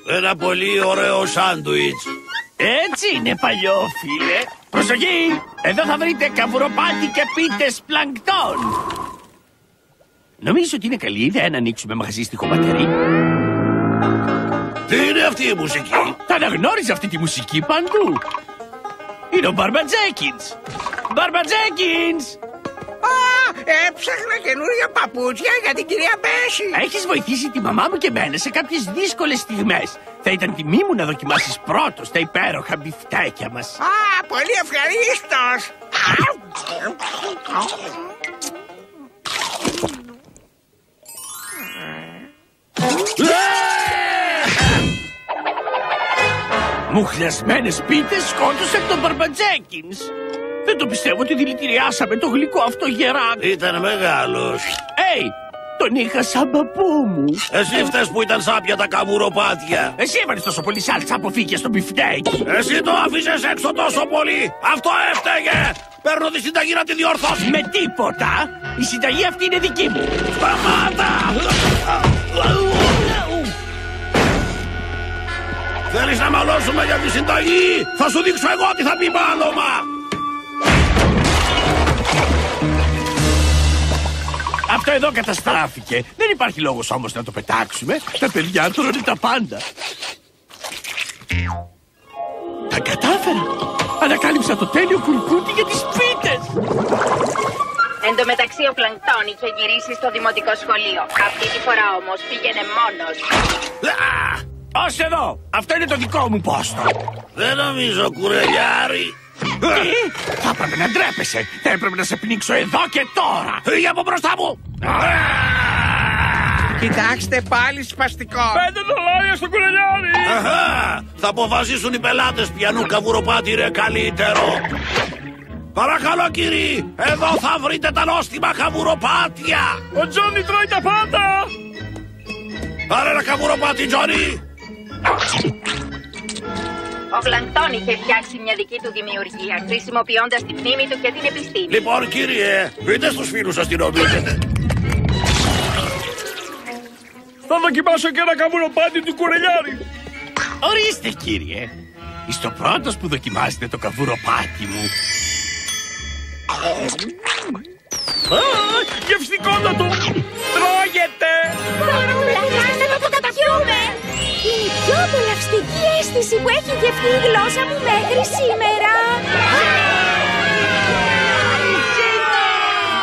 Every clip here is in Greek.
Ένα πολύ ωραίο σάντουιτς. Έτσι είναι, παλιόφιλε. Προσοχή! Εδώ θα βρείτε καβουροπάτι και πίτες πλανκτών. Νομίζω ότι είναι καλή ιδέα να ανοίξουμε μαγαζί στη χωματερή. Τι είναι αυτή η μουσική? Θα αναγνώριζε αυτή τη μουσική παντού. Είναι ο Μπαρμπατζέκινς. Μπαρμπατζέκινς! Έψαχνα καινούργια παπούτσια για την κυρία Μπέση. Έχεις βοηθήσει τη μαμά μου και μένα σε κάποιες δύσκολες στιγμές. Θα ήταν τιμή μου να δοκιμάσεις πρώτος τα υπέροχα μπιφτέκια μας. Πολύ ευχαρίστως. Μουχλιασμένες πίτες σκότωσαν τον Μπαρμπατζέκινς. Δεν το πιστεύω ότι δηλητηριάσαμε το γλυκό αυτό γεράδι. Ήταν μεγάλος. Τον είχα σαν παππού μου. Εσύ φταίς που ήταν σάπια τα καβουροπάτια. Εσύ έβαλες τόσο πολύ σάλτσα από φύκια στο μπιφτέκι. Εσύ το άφησες έξω τόσο πολύ. Αυτό έφταιγε. Παίρνω τη συνταγή να τη διορθώσει. Με τίποτα. Η συνταγή αυτή είναι δική μου. Σταμάτα. Θέλεις να μαλώσουμε για τη συνταγή? Θα σου δείξω εγώ τι θα πει μάλωμα. Αυτό εδώ καταστράφηκε. Δεν υπάρχει λόγος όμως να το πετάξουμε. Τα παιδιά τρώνε τα πάντα. Τα κατάφερα. Ανακάλυψα το τέλειο κουρκούτι για τις πίτες. Εν τω μεταξύ ο Πλανκτόν είχε γυρίσει στο δημοτικό σχολείο. Αυτή τη φορά όμως πήγαινε μόνος. Ως εδώ. Αυτό είναι το δικό μου πόστο. Δεν νομίζω, κουρελιάρη. Τι? Θα έπρεπε να ντρέπεσαι. Θα έπρεπε να σε πνίξω εδώ και τώρα. Φύγε από μπροστά μου. Κοιτάξτε πάλι σπαστικό. 5 δολάρια στο κουρελιάρι. Θα αποφασίσουν οι πελάτες ποιανού καβουροπάτι είναι καλύτερο. Παρακαλώ κύριοι, εδώ θα βρείτε τα νόστιμα καβουροπάτια. Ο Τζόνι τρώει τα πάντα. Πάρε ένα καβουροπάτι, Τζόνι. Ο Πλανκτόν είχε φτιάξει μια δική του δημιουργία, χρησιμοποιώντας τη μνήμη του και την επιστήμη. Λοιπόν, κύριε, πείτε στους φίλους σας τι νομίζετε. Θα δοκιμάσω και ένα καβουροπάτι του κουρελιάρι. Ορίστε, κύριε. Είστε ο πρώτος που δοκιμάσετε το καβουροπάτι μου. Γευστικότατο! Τρώγεται! Παρούλα, χρειάζεται να το καταπιούμε! Είναι η πιο απολαυστική αίσθηση που έχει γευτεί η γλώσσα μου μέχρι σήμερα.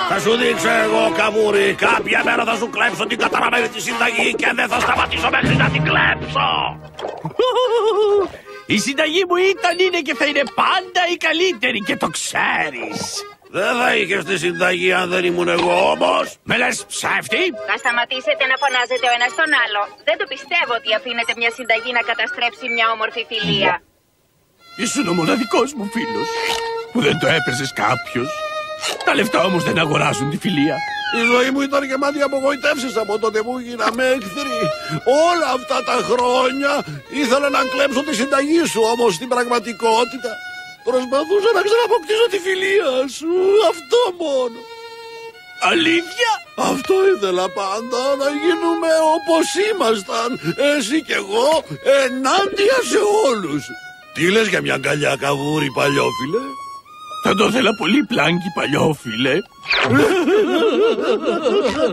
Θα σου δείξω εγώ, καβούρι. Κάποια μέρα θα σου κλέψω την καταραμένη τη συνταγή και δεν θα σταματήσω μέχρι να την κλέψω. Η συνταγή μου ήταν, είναι και θα είναι πάντα η καλύτερη και το ξέρεις. Δεν θα είχες τη συνταγή αν δεν ήμουν εγώ όμως. Με λες ψεύτη? Θα σταματήσετε να φωνάζετε ο ένας τον άλλο. Δεν το πιστεύω ότι αφήνετε μια συνταγή να καταστρέψει μια όμορφη φιλία. Ήσουν ο μοναδικός μου φίλος που δεν το έπαιζες κάποιος. Τα λεφτά όμως δεν αγοράζουν τη φιλία. Η ζωή μου ήταν γεμάτη απογοητεύσεις από τότε που γίναμε εχθροί. Όλα αυτά τα χρόνια ήθελα να κλέψω τη συνταγή σου, όμως στην πραγματικότητα προσπαθούσα να ξαναποκτήσω τη φιλία σου. Αυτό μόνο. Αλήθεια? Αυτό ήθελα πάντα, να γίνουμε όπως ήμασταν, εσύ κι εγώ, ενάντια σε όλους. Τι λες για μια αγκαλιά, καβούρι, παλιόφιλε? Θα το ήθελα πολύ, Πλάνκι, παλιόφιλε.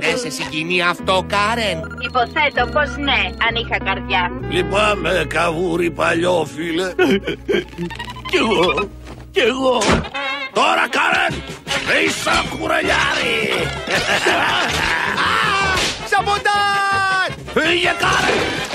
Δεν σε συγκινεί αυτό, Κάρεν? Υποθέτω πως ναι, αν είχα καρδιά. Λυπάμαι, καβούρι, παλιόφιλε. Κι εγώ. Τώρα, Κάρεν, είσαι κουρελιάρη. Σαμποντάρ! Φύγε, Κάρεν.